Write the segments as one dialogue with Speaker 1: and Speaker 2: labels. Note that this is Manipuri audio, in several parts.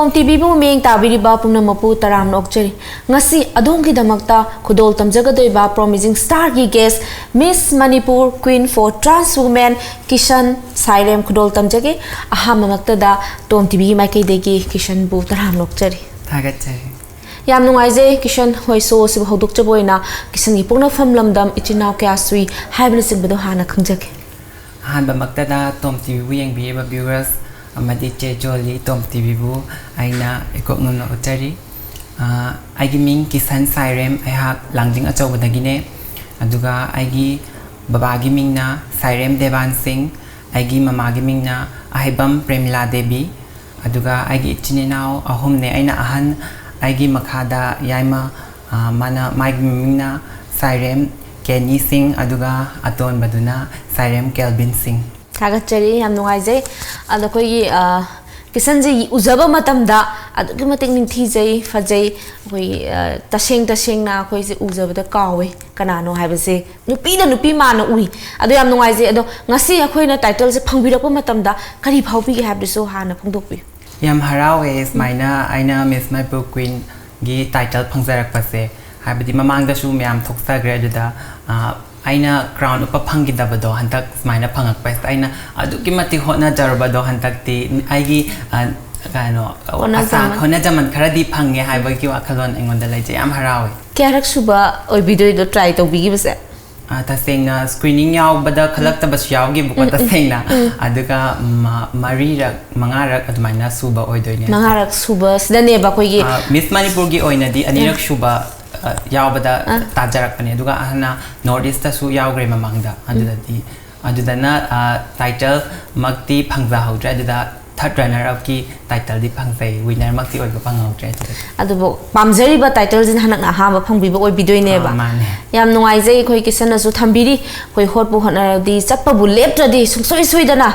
Speaker 1: TOMTV bu meng tabiriba pumnamapu taram nokcheri ngasi adongki damakta khudol tamjagadoiba promising star gi guest Miss Manipur Queen for Transwoman Kishan Sairem khudol tamjage ahamamakta da TOMTV maikei degi Kishan bu taram nokcheri
Speaker 2: thagachari
Speaker 1: yam nungaije Kishan hoi so sib hodok chaboina Kishan gi pokna famlamdam ichinaw kya sui haibna singbedo hana khangjage
Speaker 2: han bamakta da TOMTV bu yengbi ba viewers amadi che joli TOMTV bu aina ekok nuna utari aigi ming Kishan Sairem aiha langjing achobadagine aduga aigi baba gi mingna Sairem Devan Singh aigi mama gi mingna ahibam Premila Devi aduga aigi chininaw ahumne aina ahan aigi makhada yaima mana maigi mingna Sairem Kenny Singh aduga aton baduna Sairem Kelvin Singh
Speaker 1: thagachari yam nungaije ado koi Kishan ji uzaba matamda adu ki mating ningthi jai fajai koi taseng na koi se uzaba da kawe kanano haibase nupi da nupi ma na ui ado yam nungaije ado ngasi akhoi na title se phangbirakpa matamda kari phaubi habdiso hana phangdokpi
Speaker 2: yam harawe smaina aina Miss Manipur Queen gi title phangjarakpase habadi mamangda su myam thoksagre aduda aina crown upa phangidabado hantak smaina phangakpa aina aduki mati hona jarabado hantakti aigi kano asa hona jaman kharadi phange haibagi wakhalon engonda leje yam harawe
Speaker 1: kyarak suba oi video do try to bigi base
Speaker 2: tasengna screening yaw bada khalakta bas yawgi buka tasengna aduga marirak mangarak admaina suba oidoine
Speaker 1: mangarak suba sidane ba koigi
Speaker 2: Miss Manipur gi oinadi anirak suba yaubada tajarak pani aduga ahna northeast su yaugre mamangda adudana title makti phangja haudra aduda third runner up ki title di phangjai winner makti oiba phangaudre
Speaker 1: adubo pamjari ba title jin hanak ha ba phangbi ba oi bidoi ne ba yam nungai jai khoi Kishan su thambiri khoi hotbu hona di chappa bu leptradi sungsoi soidana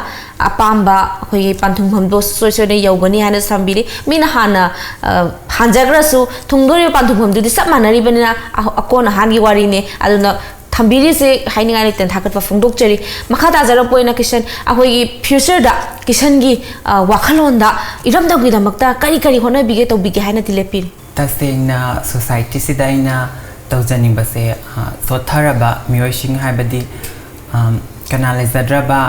Speaker 1: apamba khoi panthung bhamdo soi ne yaugani hana thambiri mina hana hanjagra su thungdori panthung bhamdu di sap manari banina akona hangi wari ne aduna thambiri se haininga ne ten thakat pa phungdok cheri makha ta jara poina Kishan ahoi future da Kishan gi wakhalon da iram da gi damakta kari hona bige to bige haina tilepir
Speaker 2: tasengna society sidaina tawjaning base sotharaba mioising haibadi kanalizadraba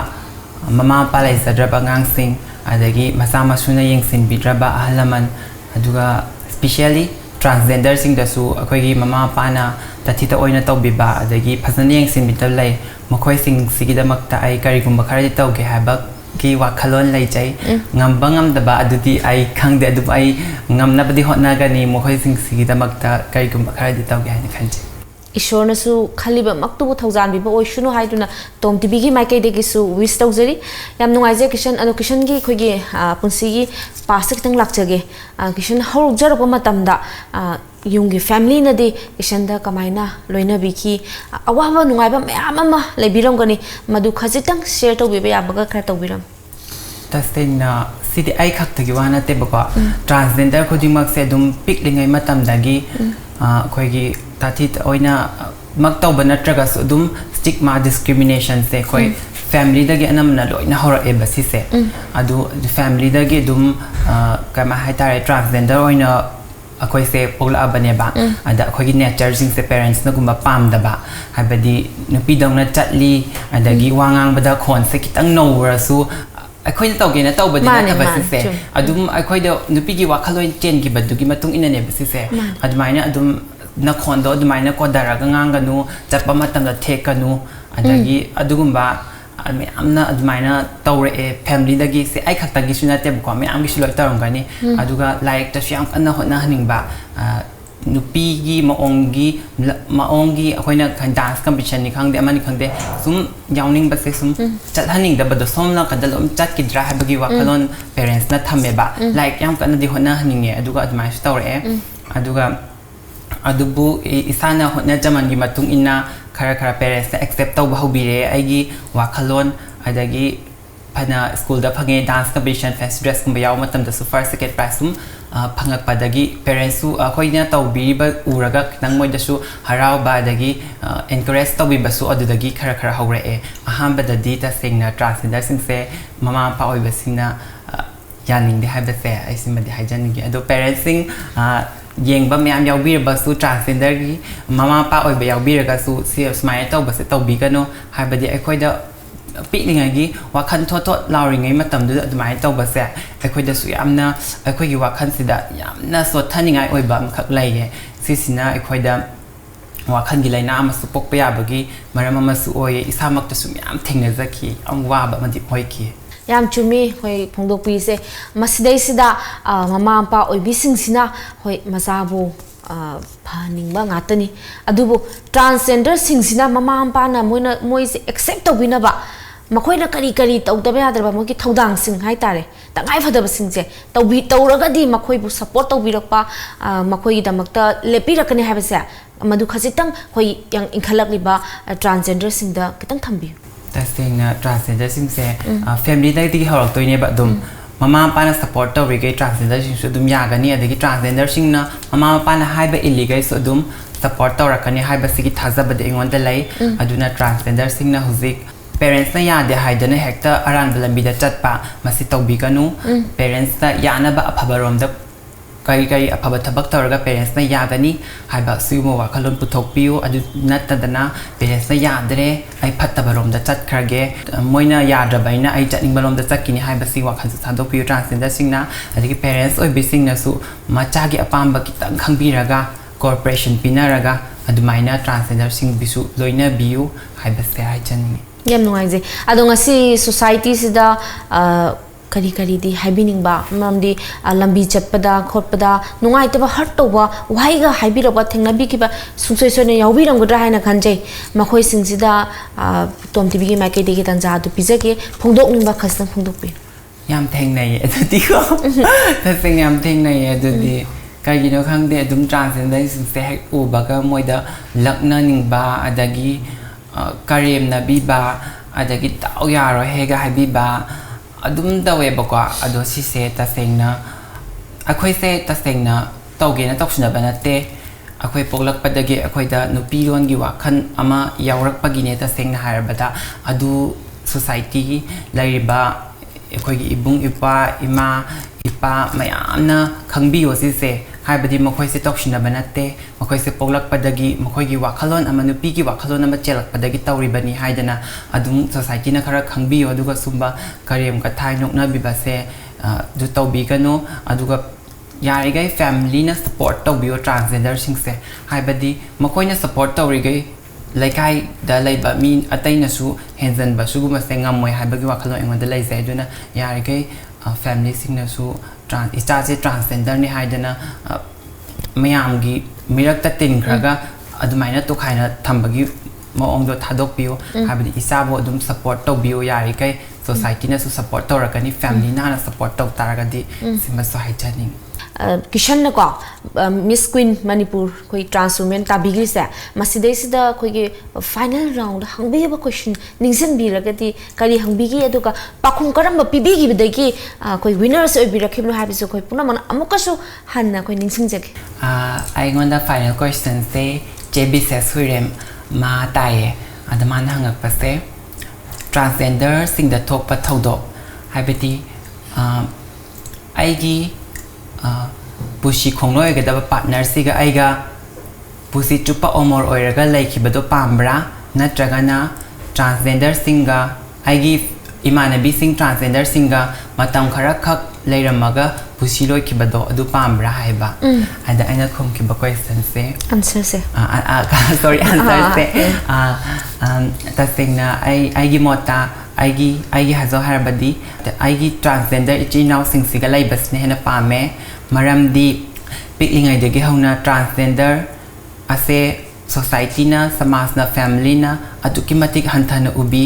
Speaker 2: mama palaizadraba ngangsing adagi masama suna yengsin bidraba ahlaman aduga specially transgender sing da su akoigi mama pana tathita oina tawbiba adagi phajana yengsin bitalai makhoi sing sigidamakta ai karigumba kharadi tawge haba ki wakhalon laijai ngambangam daba adudi ai khangde adu ai ngamnabadi hotna gani mokhoi sing sigidamakta karigumba kharadi tawge haina khanje
Speaker 1: ishorna su khaliba maktubu thaujan biba oi shunu haiduna TOMTV gi maikei degi su wish tawjari yam nungaije Kishan ado Kishan gi khoigi punsi gi pasik tang lakjage Kishan horuk jarapa matamda yungi family na di Kishan da kamaina loina biki awaba nungaiba mayam ama leibirongani madu khajitang share tawbiba yabaga khara tawbiram
Speaker 2: tasengna sidi ai khaktagi wana te bako transgender khodimak se dum piklingai matamdagi khoigi tathit oina maktaw banatraga su dum stigma discrimination se khoi family dagi anamna loina hora e basi se adu family dagi dum kama haitare transgender oina akoi se pogla abane ba ada khoi gi nature sing se parents na gumba pam da ba habadi nupi dongna chatli adagi wangang bada khon se kitang nowra su akhoi na tawge na tawbadi na basi se adum akhoi da nupi gi wakhaloi chen gi badugi matung ina ne basi se admaina adum na khondo admaina ko daraga nganganu chappa matamda thekanu adagi adugumba amna admaina tawre family dagi se ai khaktagi sunate ko me amgi siloi tarongani aduga like ta syam anna hona haningba nupi gi maongi akoina kan dance competition ni khangde amani khangde sum yawning ba se sum chat haning da bado somna kadalom chat ki dra habagi wakhalon parents na thameba like yam kan di hona haninge aduga admaina tawre aduga adubu isana hona jaman gi matung inna khara parents accept taw bahubire aigi wakhalon adagi phana school da phange dance competition fest dress kumba yaw matam da su first second prize sum phangak padagi parents su khoina tawbi ba uraga nang moi da su harau ba dagi encourage tawbi ba su adudagi khara hawre ahamba da di ta singna transgender sing se mama pa oi ba singna yaning de haiba se ai simadi haijan gi ado parents sing yengba myam yaubirba su transgender gi mama pa oiba yaubiraga su smile tawba se tawbi kano haibadi aikhoida piklingai wakhan thot lauringai matam du admai tawba se aikhoida su yamna aikhoigi wakhan sida yamna sothaningai oiba amkhak laige sisina aikhoida wakhan gi laina amasu pokpa yabagi maram amasu oye isamakta su yam thengnazaki amwaba madi hoiki
Speaker 1: yam chumi hoi phongdokpi se masidai sida mama pa oibi singsina hoi masabu phaningba ngatani adubu transgender singsina mama pa na moi se accept tobina ba makoina kari kari tawdaba yadrba moki thodang sing hai tare tangai phadaba singse tawbi tawragadi makoi bu support tawbirakpa makoi damakta lepirakani habase madu khasitang hoi yang inkhalakliba transgender singda kitang thambi
Speaker 2: tasing transgender sing se family dai di horok toine ba dum mama pa na support to rege transgender sing su dum yagani adagi transgender sing na mama pa na haiba illegal so dum support to rakani haiba sigi thazaba de ingon da lai aduna transgender sing na huzik parents na yade haidana hekta aran balambi da chatpa masi tawbi kanu parents na yana ba aphabarom da kai afaba thabak tawraga parents na yagani haiba sumo wakhalon puthokpiu adu natadana parents na yadre ai phattabarom da chatkrage moina yadrabaina ai chatningbalom da chakini haiba si wakhal sadokpiu transgender singna adigi parents oi bising na su machagi apamba kitang khangbiraga corporation pinaraga adumaina transgender sing bisu loina biu haiba se ai chani
Speaker 1: yam nuai je adonga si society sida kari kari di haibining ba mamdi lambi chatpada khotpada nungai taba hurt toba wai ga haibiraba thengna bi kiba sungsoi sone yaubiram godra haina khanje makhoi singsida TOMTV gi maike de gi tanja du pizake phongdok ningba khasna phongdok pi
Speaker 2: yam thengnai adudi ko tasing yam thengnai adudi kai no khangde adum transgender singse hek ubaga moida lakna ningba adagi karem na biba adagi taw yaro hega haibiba adum dawe bakwa ado si se tasengna akhoi se tasengna tawge na toksna banate akhoi poglak padage akhoi da nupi lon gi wakhan ama yaurak pagine tasengna harabada adu society laiba akhoi gi ibung ipa ima ipa mayamna khangbiyo si se haibadi makhoi se toksna banate makhoi se poglak padagi makhoi gi wakhalon ama nupi gi wakhalon ama chelak padagi tawribani haidana adum society na khara khangbiyo aduga sumba karem ka thai nokna bibase du tawbi kanu aduga yarigai family na support tawbiyo transgender singse haibadi makhoi na support tawrigai laikai da laiba min ataina su henjan ba suguma se ngamoi haibagi wakhalon engonda laise aduna yarigai family singna su transgender ni haidana mayamgi mirakta tingraga adumaina to khaina thambagi maongdo thadokpiyo habidi isabo adum support tawbiyo yari kai society na su support tawrakani family na support taw taragadi sima so haichani
Speaker 1: Kishan na ko Miss Queen Manipur koi Transwoman tabigri sa masidai sida koi ge final round hangbi ba question ningsan bi ragati kari hangbi gi aduka pakhung karamba pibi gi bidagi koi winners oi bi rakhibno habiso koi punaman amukasu hanna koi ningsing jage
Speaker 2: I ngonda final question say Kishan Sairem ma tai adaman hangak pase transgender sing da thok pa thodo habiti aigi pusi khongloi ga da partner siga aiga pusi chupa omor oiraga laikibado pambra natragana transgender singa aigi imanabi sing transgender singa matam khara khak leiramaga pusi loi kibado adu pambra haiba ada aina khom kiba question se
Speaker 1: answer se
Speaker 2: sorry answer se tasingna aigi mota aigi hazo harbadi aigi transgender ichi now sing siga laibas ne hena pame maramdi piklingai de ge hauna transgender ase society na samaj na family na atuki matik hanthana ubi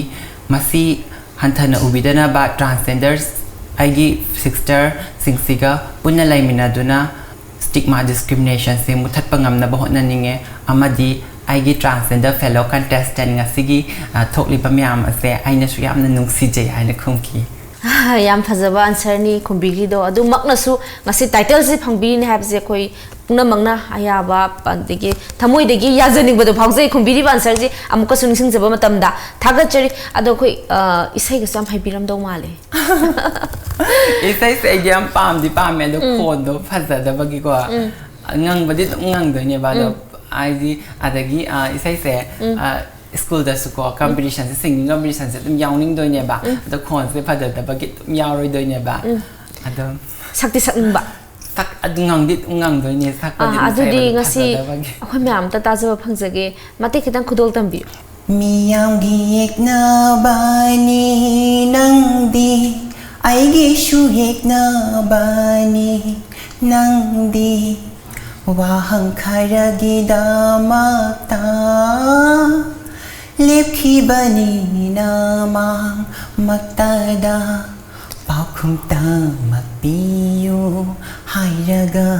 Speaker 2: masi hanthana ubidana ba transgenders aigi sister singsiga punna laimina duna stigma discrimination se muthat pangam na bahot na ninge amadi aigi transgender fellow contestant ngasigi thokli pamyam ase aina su yamna nungsije aina khumki
Speaker 1: yam phajaba answer ni kumbigi do adu makna su ngasi title si phangbi ni habse koi ꯄꯨꯝꯅꯃꯛꯅ ꯑꯌꯥꯕ ꯑꯗꯒꯤ ꯊꯃꯣꯏꯗꯒꯤ ꯌꯥꯖꯅꯤꯡꯕꯗꯣ ꯐꯥꯎꯖꯩ ꯈꯨꯝꯕꯤꯔꯤꯕ ꯑꯟꯁꯔꯁꯤ ꯑꯃꯨꯛꯀꯁꯨ ꯅꯤꯡꯁꯤꯡꯖꯕ ꯃꯇꯝꯗ ꯊꯥꯒꯠꯆꯔꯤ ꯑꯗꯣ ꯑꯩꯈꯣꯏ ꯏꯁꯩꯒꯁꯨ ꯌꯥꯝ ꯍꯩꯕꯤꯔꯝꯗꯧ ꯃꯥꯜꯂꯦ
Speaker 2: ꯏꯁꯩꯁꯦ ꯑꯩꯗꯤ ꯌꯥꯝ ꯄꯥꯝꯗꯤ ꯄꯥꯝꯃꯦ ꯑꯗꯣ ꯈꯣꯟꯗꯣ ꯐꯖꯗꯕꯒꯤꯀꯣ ꯉꯪꯕꯗꯤ ꯑꯗꯨꯝ ꯉꯪꯗꯣꯏꯅꯦꯕ ꯑꯗꯣ ꯍꯥꯏꯗꯤ ꯑꯗꯒꯤ ꯏꯁꯩꯁꯦ ꯁ꯭ꯀꯨꯜꯗꯁꯨ ꯀꯣ ꯀꯝꯄꯤꯇꯤꯁꯟꯁꯦ ꯁꯤꯡꯒꯤꯡ ꯀꯝꯄꯤꯇꯤꯁꯟꯁꯦ ꯑꯗꯨꯝ ꯌꯥꯎꯅꯤꯡꯗꯣꯏꯅꯦꯕ ꯑꯗꯣ ꯈꯣꯟꯁꯦ ꯐꯖꯗꯕꯒꯤ ꯑꯗꯨꯝ ꯌꯥꯎꯔꯣꯏꯗꯣꯏꯅꯦꯕ ꯑꯗꯣ
Speaker 1: ꯁꯛꯇꯤ ꯁꯛꯅꯤꯡꯕ
Speaker 2: ꯑꯗꯨ ꯉꯪꯗꯤ ꯉꯪꯗꯣꯏꯅꯦ ꯁꯛꯄꯗꯤ
Speaker 1: ꯑꯗꯨꯗꯤ ꯉꯁꯤ ꯑꯩꯈꯣꯏ ꯃꯌꯥꯝ ꯑꯝꯇ ꯇꯥꯖꯕ ꯐꯪꯖꯒꯦ ꯃꯇꯦꯛ ꯈꯤꯇꯪ ꯈꯨꯗꯣꯜ ꯇꯝꯕꯤꯌꯨ
Speaker 3: ꯃꯤꯌꯥꯝꯒꯤ ꯌꯦꯛꯅꯕꯅꯤ ꯅꯪꯗꯤ ꯑꯩꯒꯤꯁꯨ ꯌꯦꯛꯅꯕꯅꯤ ꯅꯪꯗꯤ ꯋꯥꯍꯪ ꯈꯔꯒꯤꯗꯃꯛꯇ ꯂꯦꯞꯈꯤꯕꯅꯤ ꯅꯃꯥꯡꯃꯛꯇꯗ ꯄꯥꯎꯈꯨꯝ ꯇꯃꯛ ꯄꯤꯌꯨ ꯍꯥꯏꯔꯒ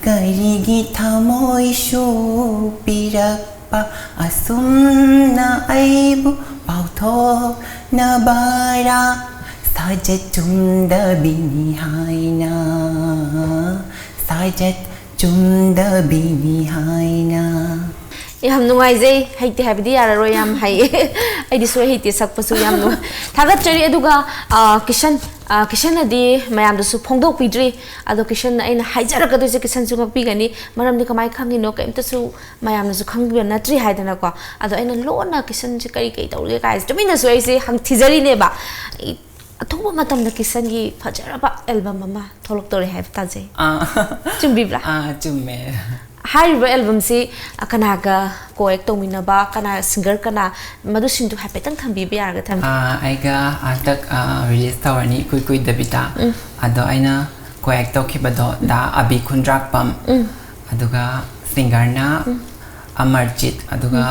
Speaker 3: ꯀꯔꯤꯒꯤ ꯊꯃꯣꯏꯁꯨ ꯄꯤꯔꯛꯄ ꯑꯁꯨꯝꯅ ꯑꯩꯕꯨ ꯄꯥꯎꯊꯣꯛꯅꯕꯔꯥ ꯁꯥꯖꯠ ꯆꯨꯝꯗꯕꯤꯅꯤ ꯍꯥꯏꯅ ꯁꯥꯖꯠ ꯆꯨꯝꯗꯕꯤꯅꯤ ꯍꯥꯏꯅ
Speaker 1: ꯌꯥꯝ ꯅꯨꯡꯉꯥꯏꯖꯩ ꯍꯩꯇꯦ ꯍꯥꯏꯕꯗꯤ ꯌꯥꯔꯔꯣꯏ ꯌꯥꯝ ꯍꯩꯌꯦ ꯑꯩꯗꯤ ꯁꯣꯏ ꯍꯩꯇꯦ ꯁꯛꯄꯁꯨ ꯌꯥꯝ ꯊꯥꯒꯠꯆꯔꯤ ꯑꯗꯨꯒ ꯀꯤꯁꯟꯅꯗꯤ ꯃꯌꯥꯝꯗꯁꯨ ꯐꯣꯡꯗꯣꯛꯄꯤꯗ꯭ꯔꯤ ꯑꯗꯣ ꯀꯤꯁꯟꯅ ꯑꯩꯅ ꯍꯥꯏꯖꯔꯛꯀꯗꯣꯏꯁꯦ ꯀꯤꯁꯟꯁꯨ ꯉꯛꯄꯤꯒꯅꯤ ꯃꯔꯝꯗꯤ ꯀꯃꯥꯏꯅ ꯈꯪꯉꯤꯅꯣ ꯀꯩꯝꯇꯁꯨ ꯃꯌꯥꯝꯅꯁꯨ ꯈꯪꯕꯤꯕ ꯅꯠꯇ꯭ꯔꯤ ꯍꯥꯏꯗꯅꯀꯣ ꯑꯗꯣ ꯑꯩꯅ ꯂꯣꯟꯅ ꯀꯤꯁꯟꯁꯦ ꯀꯔꯤ ꯇꯧꯔꯤꯒꯦ ꯀꯥꯏꯁꯦ ꯇꯨꯃꯤꯟꯅꯁꯨ ꯑꯩꯁꯦ ꯊꯤꯖꯔꯤꯅꯦꯕ ꯑꯊꯨꯕ ꯃꯇꯝꯗ ꯀꯤꯁꯟꯒꯤ ꯐꯖꯔꯕ ꯑꯦꯜꯕꯝ ꯑꯃ ꯊꯣꯛꯂꯛꯇꯧꯔꯦ ꯍꯥꯏꯕ ꯇꯥꯖꯩ ꯆꯨꯝꯕꯤꯕ꯭ꯔꯥ
Speaker 2: ꯆꯨꯝꯃꯦ
Speaker 1: ꯍꯥꯏꯔꯤꯕ ꯑꯦꯜꯕꯝꯁꯤ ꯀꯅꯥꯒ ꯀꯣꯑꯦꯛ ꯇꯧꯃꯤꯟꯅꯕ ꯀꯅꯥ ꯁꯤꯡꯒꯔ ꯀꯅꯥ ꯃꯗꯨꯁꯤꯡꯗꯨ ꯍꯥꯏꯐꯦꯠꯇꯪ ꯊꯝꯕꯤꯕ ꯌꯥꯔꯒ ꯊꯝꯕꯤ
Speaker 2: ꯑꯩꯒ ꯍꯟꯗꯛ ꯔꯤꯂꯤꯁ ꯇꯧꯔꯅꯤ ꯏꯀꯨꯏ ꯀꯨꯏꯗꯕꯤꯗ ꯑꯗꯣ ꯑꯩꯅ ꯀꯣꯑꯦꯛ ꯇꯧꯈꯤꯕꯗꯣ ꯗꯥ ꯑꯕꯤ ꯈꯨꯟꯗ꯭ꯔꯥꯛꯄꯝ ꯑꯗꯨꯒ ꯁꯤꯡꯒꯔꯅ ꯑꯃꯔꯖꯤꯠ ꯑꯗꯨꯒ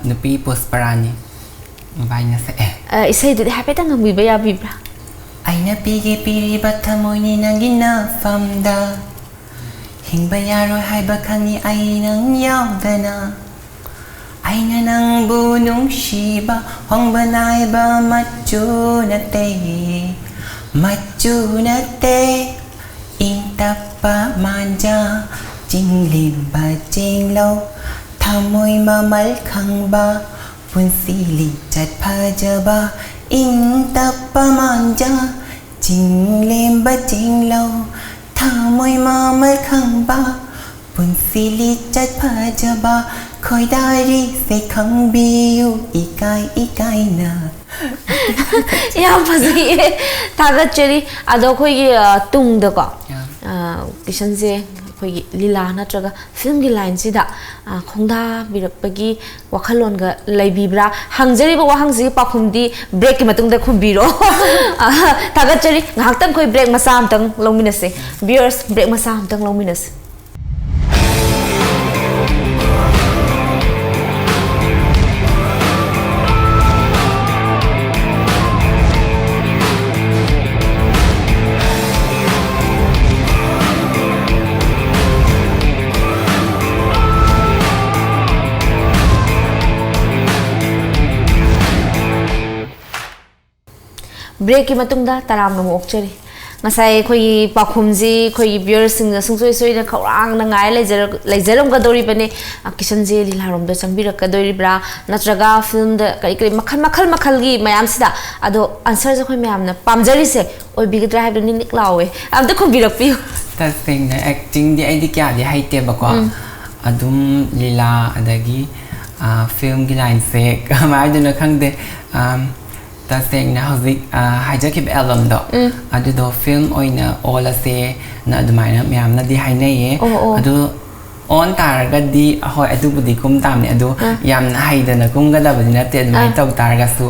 Speaker 2: ꯅꯨꯄꯤ ꯄꯨꯁꯄꯔꯥꯅꯤ ꯃꯕꯥꯏꯅ ꯁꯛꯑꯦ
Speaker 1: ꯏꯁꯩꯗꯨꯗꯤ ꯍꯥꯏꯐꯦꯠꯇꯪ ꯉꯪꯕꯤꯕ ꯌꯥꯕꯤꯕ꯭ꯔꯥ
Speaker 3: ꯑꯩꯅ ꯄꯤꯔꯤꯕ ꯊꯃꯣꯏꯅꯤ ꯅꯪꯒꯤ ꯅꯐꯝꯗ ꯍꯤꯡꯕ ꯌꯥꯔꯣꯏ ꯍꯥꯏꯕ ꯈꯪꯉꯤ ꯑꯩ ꯅꯪ ꯌꯥꯎꯗꯅ ꯑꯩꯅ ꯅꯪꯕꯨ ꯅꯨꯡꯁꯤꯕ ꯍꯣꯡꯕ ꯅꯥꯏꯕ ꯃꯆꯨ ꯅꯠꯇꯦ ꯏꯪ ꯇꯞꯄ ꯃꯥꯟꯖ ꯆꯤꯡꯂꯦꯝꯕ ꯆꯦꯡꯂꯧ ꯊꯃꯣꯏ ꯃꯃꯜ ꯈꯪꯕ ꯄꯨꯟꯁꯤ ꯂꯤꯆꯠ ꯐꯖꯕ ꯏꯪ ꯇꯞꯄ ꯃꯥꯟꯖ ꯆꯤꯡꯂꯦꯝꯕ ꯆꯦꯡꯂꯧ ꯊꯃꯣꯏ ꯃꯃꯜ ꯈꯪꯕ ꯄꯨꯟꯁꯤ ꯂꯤꯆꯠ ꯐꯖꯕ ꯈꯣꯏꯗꯥꯔꯤꯁꯦ ꯈꯪꯕꯤꯌꯨ ꯏꯀꯥꯏꯅ
Speaker 1: ꯌꯥꯝ ꯐꯖꯩꯌꯦ ꯊꯥꯒꯠꯆꯔꯤ ꯑꯗꯣ ꯑꯩꯈꯣꯏꯒꯤ ꯇꯨꯡꯗꯀꯣ ꯀꯤꯁꯟꯁꯦ ꯑꯩꯈꯣꯏꯒꯤ ꯂꯤꯂꯥ ꯅꯠꯇ꯭ꯔꯒ ꯐꯤल्मꯒꯤ ꯂꯥꯏꯟꯁꯤꯗ ꯈꯣꯡꯗꯥꯕꯤꯔꯛꯄꯒꯤ ꯋꯥꯈꯜꯂꯣꯟꯒ ꯂꯩꯕꯤꯕ꯭ꯔꯥ ꯍꯪꯖꯔꯤꯕ ꯋꯥꯍꯪꯁꯤꯒꯤ ꯄꯥꯎꯈꯨꯝꯗꯤ ꯕ꯭ꯔꯦꯛꯀꯤ ꯃꯇꯨꯡꯗ ꯈꯨꯝꯕꯤꯔꯣ ꯊꯥꯒꯠꯆꯔꯤ ꯉꯥꯏꯍꯥꯛꯇꯪ ꯑꯩꯈꯣꯏ ꯕ꯭ꯔꯦꯛ ꯃꯆꯥ ꯑꯃꯇꯪ ꯂꯧꯃꯤꯟꯅꯁꯦ ꯚꯤꯌꯔꯁ ꯕ꯭ꯔꯦꯛ ꯃꯆꯥ ꯑꯃꯇꯪ ꯂꯧꯃꯤꯟꯅꯁꯦ ब्रेक की मतुंगदा तराम नमो ओक्चरी ngasai khoi pakhumji khoi viewers sing sungsoi soi na khawang na ngai leijaram ga dori bane Kishan je lilarom da changbirak ka dori bra natraga film da kai kai makhal gi mayam sida ado answer je khoi mayam na pamjari se oi big drive ni nik lawe am da khumbirak pi
Speaker 2: ta thing na acting di ai di kya di haite ba ko adum lila adagi film gi line se kamai du na khang de ta sing na hozik hijack album do adu do film oina all se na adumai na myam na di hainai ye adu on taraga di hoi adu budi kum tam ne adu yam na haidana kum ga da budi na te adumai taw taraga su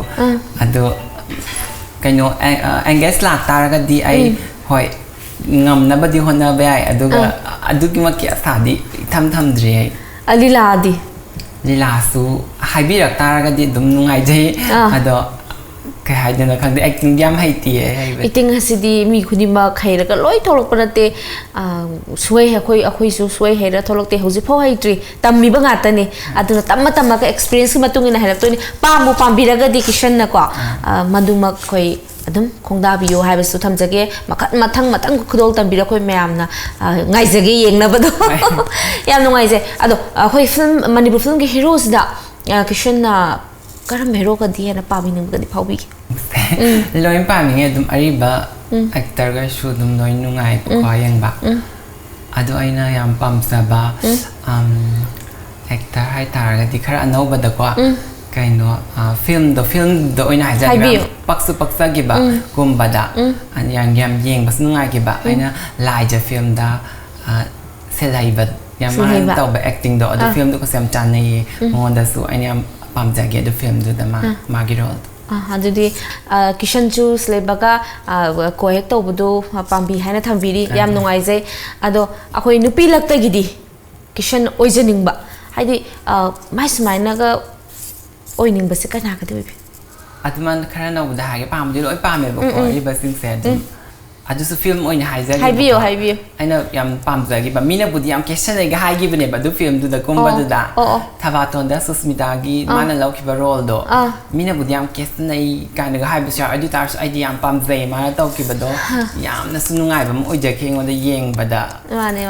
Speaker 2: adu kaino engage la taraga di ai hoi ngam na badi hona ba ai adu ga adu ki ma ki asadi tham dre ai
Speaker 1: alila di
Speaker 2: lila su haibi rak taraga di dum nungai jai ado kai haidana khang de acting jam haiti ai
Speaker 1: acting hasidi mi khudima khaira ka loi tholok panate suai ha khoi su suai hera tholokte hoji pho haitri tammi ba ngata ni aduna tamma ka experience ki matung ina helak to ni pambu pambiraga di Kishan na ko maduma khoi adum khongda biyo haibasu thamjage mathang khudol tambira khoi mayamna ngaijage yengna bado yam nungai je ado khoi film Manipur film ge heroes da Kishan na karam hero ka di na pami ning ka di phaubi
Speaker 2: loin pami nge dum ariba actor ga shu dum noi nungai ko yang ba ado aina yam pam sa ba actor hai tar ga di khara anau ba da ko kaino film do oina ha ja paksa gi ba kum ba da an yang yeng bas nungai gi ba aina lai ja film da selai ba yam man tau ba acting do the film do ko sam chan nei mon da su aina pam ja ge the film do da ma gi role
Speaker 1: adudi Kishan chu slebaga ko hek to budu pambi haina thambiri yam nungai jai ado akoi nupi lakta gidi Kishan oijening ba haidi mai smaina ga oining ba se kana ka de
Speaker 2: atman khara na bu da ha ge pam di loi pam me ba ko ri ba sing se adu su film oina hai ja
Speaker 1: haibiyo
Speaker 2: aina yam pam ja gi ba mina bu di yam Kishan ga hai gi bne ba du film du da kom ba du da thaba ton da susmita gi mana lau ki ba role do mina bu di yam Kishan ai ka na ga hai bu sha adu tar su ai yam pam zai mana tau ki ba do yam na su nungai ba mo oi ja ke ngo da yeng ba da
Speaker 1: mane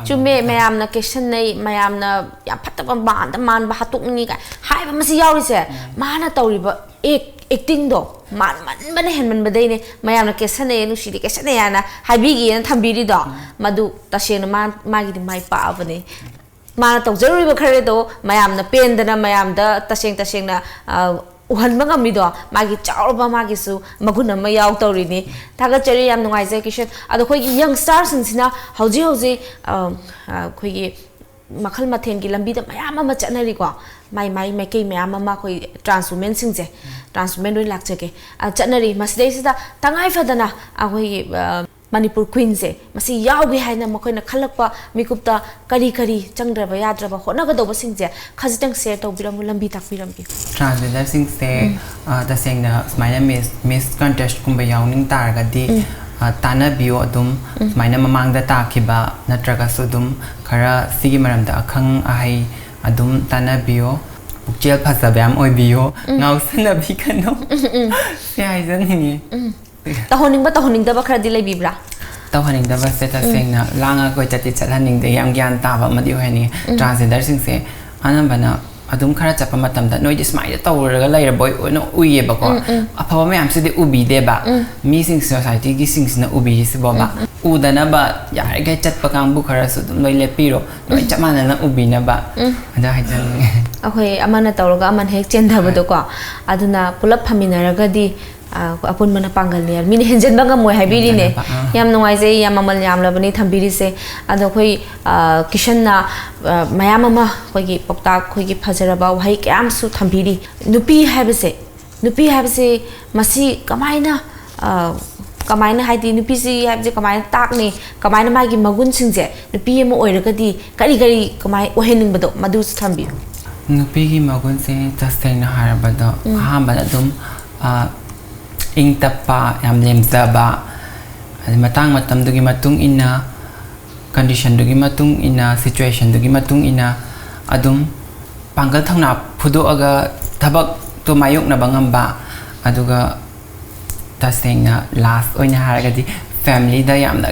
Speaker 1: chume mayam na Kishan nei mayam na yam phatta ba ban da man ba hatuk ni ka hai ba ma si yaw ri se mana tauri ba acting do man bane hen man badai ne mayam na Kishan ne nu shiri Kishan ne yana haibi gi na thambiri do madu tashen ma gi mai pa bane ma to jaruri ba khare do mayam na pen da na mayam da taseng na uhan ma ngami do ma gi chaur ba ma gi su magun ma yaw tori ni thaga chari yam nungai jai Kishan ado khoi gi young stars sina hauji khoi gi makhal mathen gi lambi da mayam ma chanari ko mai ke mayam ma khoi Transwoman sing je Transwoman roi lak jage chanari masdei sida tangai fadana khoi Manipur Queen se masi yaw gi haina makhoi na khalakpa mikupta kari changdraba yadraba hona ga doba sing je khajitang share to biram lambi tak biram bi
Speaker 2: transgender sing se the sing na smaina miss contest kumba yawning tar ga di tana bio adum smaina mamang da ta khiba natraga sudum khara sigi maram da akhang ahai adum tana bio pukchel phasabam oi bio ngau sna bi kano se ai jan ni
Speaker 1: tahoning da ba khara di lai bibra
Speaker 2: tahoning da ba se ta sing na langa ko chati chalhaning de yam gyan ta ba madi hoy ni transgender sing se anambana adum khara chapa matam da noi smai da tawra ga lai boy no uye ba ko apha ma yam se de ubi de ba mi sing society gi sing na ubi se ba ba udana ba ya ga chat pa kang bu khara su dum noi le piro noi chamana na ubi na ba ada ha jan
Speaker 1: akhoi amana tawra aman hek chen da ba do ko aduna pulap phaminara ga di apun mana pangal ni mini henjen banga moi habiri ne yam nungai je yam amal yam labani thambiri se ado khoi Kishan na mayam ma khoi gi pokta khoi gi phajara ba wai kyam su thambiri nupi habse masi kamaina haidi nupi si habje kamaina tak ne kamaina ma gi magun singje nupi mo oiraga di kari kamai ohening bado madu thambi
Speaker 2: nupi gi magun se tasai na harabado ha bana dum ing tapa yam lemza ba matang matam dugi matung ina condition dugi matung ina situation dugi matung ina adum panggal thangna phudo aga thabak to mayok na bangam ba aduga tasengna last oina haragadi family da yamna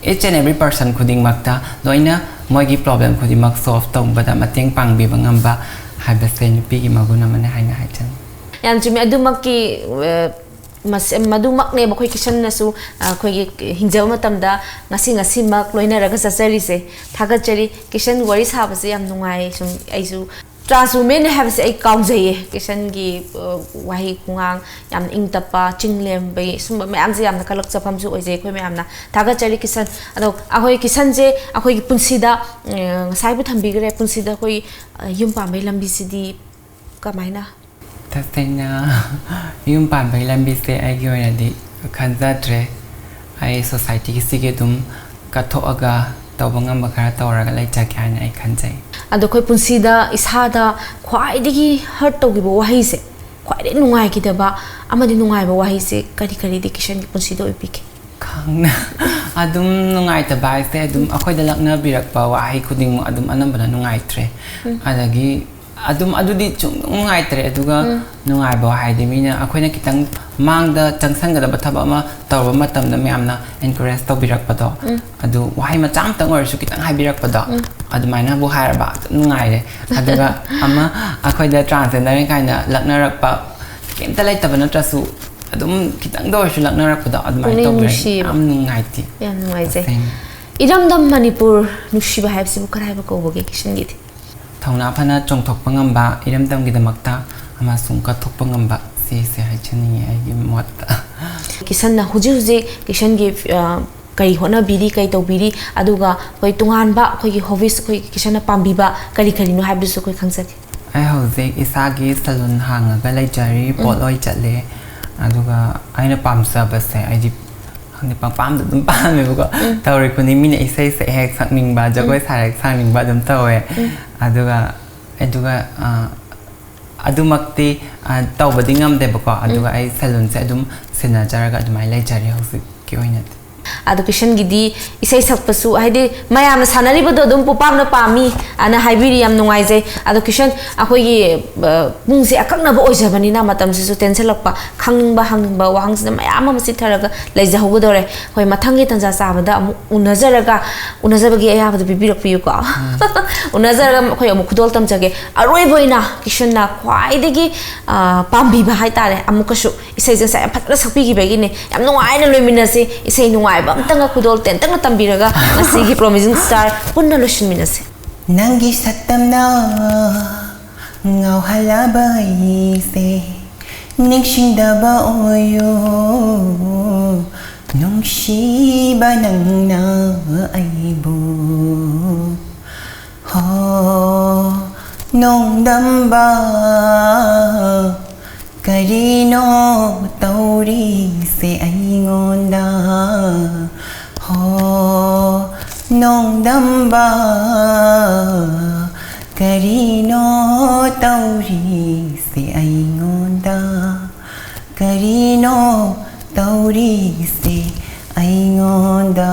Speaker 2: each and every person khuding makta loina moigi problem khudi mak solve tong bada mateng pangbi bangam ba haiba sen pi gi maguna mane haina haitan
Speaker 1: yam chumi adumaki madumak ne bakhoi Kishan na su khoi hingjaw matam da ngasi mak loina raga sasari se thaga chari Kishan wari sab se yam nungai sum ai su Transwoman have se ai kaung jai Kishan gi wahi kungang yam ingtapa chinglem bai sum me am je yam na kalak chapam su oi je khoi me am na thaga chari Kishan ado ahoi Kishan je ahoi gi punsida sai bu thambi gre punsida khoi yum pa mai lambi sidi kamaina
Speaker 2: tasena yum pan bai lambi se ai gi oina di khanza tre ai society ki sige dum katho aga tawbangam bakara tawraga lai chakhana ai khanjai
Speaker 1: ado khoi punsida isada khwai digi hurt to gi bo wahi se khwai de nungai ki da ba amadi nungai ba wahi se kari di Kishan ki punsida opik
Speaker 2: khangna adum nungai ta bai se adum akhoi da lakna birak pa wahi khuding adum anam bana nungai tre adagi adum adudi chung ngai tre aduga nungai ba haidi mina akhoina kitang mangda changsan ga ba thaba ma tawba matam da myamna encourage to birak pado adu wahai ma cham tang or su kitang hai birak pado adu maina bu hai ba nungai le aduga ama akhoida transgender kaina lakna rak pa kemta lai tabana trasu adum kitang do su lakna rak pado adu mai to birak am nungai ti
Speaker 1: yam nungai je iram dam Manipur nushi ba hai sibu karai ba ko boge Kishan gi
Speaker 2: Thongna phana chongthokpa ngamba iram tamgidamakta amasung kathokpa ngamba se haichani ai mot
Speaker 1: Kishan na huji Kishan gi kai hona biri kai to biri aduga koi tungan ba koi gi hobbies koi Kishan na pambi ba kari no habis koi khangsa
Speaker 2: ai hoje isagi salon hanga ga laijari poloi chatle aduga aina pamsa base ai di hangni pam dum pam me ko tawri kuni min isai se hek sakning ba jagoi sarek sakning ba dum tawe aduga adumakti tawbadi ngamde bako aduga ai salon se adum sena jaraga adumai laijari hosi ki oina
Speaker 1: adu Kishan gidi isai sakpasu haide mayam sanari bodo dum pupam na pami ana haibiri yam nungai jai adu Kishan akoi gi mungse akakna bo ojabani na matam su tension lakpa khangning ba wang sina mayam ma sitharaga leija hobodore hoi mathangi tanja sabada amu unazabagi ayabada bibirak piyu ko unazaraga khoi amu khudol tam jage aroi boina Kishan na khwai degi pambi ba hai tare amu kasu isai jang sa phatla sakpi gi bagi ne yam nungai na loimina se isai nungai tanga kudol ten tanga tambiraga ngasigi promising star punna lotion minase
Speaker 3: nangi satamna ngau halaba se ningsing daba oyo nungshi ba nang na aibu ho nong damba karino tauri se aingonda ho nong damba karino tauri se aingonda karino tauri se aingonda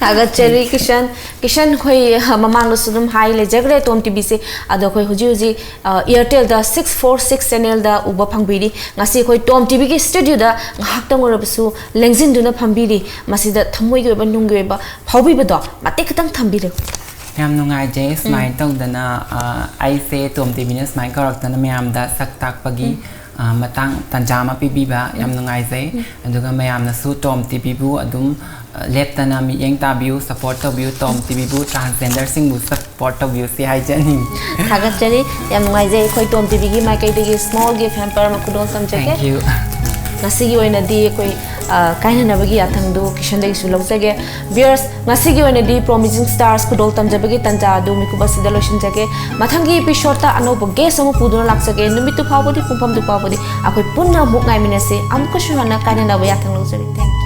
Speaker 1: Agachari Kishan khoi mamang sudum hai le jagre TOMTV se ado khoi huji Airtel da 646 channel da uba phangbiri ngasi khoi TOMTV ki studio da nghaktang orabsu lengjin duna phambiri masida thamoi ge ba nungge ba phaubi ba do mate khatang thambire
Speaker 2: yam nungai je smile tawdana ai se TOMTV na smile karakta na myam da sak tak pagi matang tanjama pibiba yam nungai je aduga mayam na su TOMTV bu adum leptana mi yeng tabiu support tabiu TOMTV bu transgender sing bu support tabiu si hai jani
Speaker 1: Agachari yam nungai je khoi TOMTV gi mai kai de small gift hamper ma kudol sam jage
Speaker 2: thank you
Speaker 1: ngasigi oina di koi kaina na bagi athang do Kishan dai su lawjage viewers ngasigi oina di promising stars kudol tam jabagi tanja do mi kuba sidalotion jage mathangi episode ta ano bo guest amu puduna laksage numitu phawbodi pumpam du phawbodi akoi punna muk ngai minase amka shuhana kaina na bagi athang lawjage thank you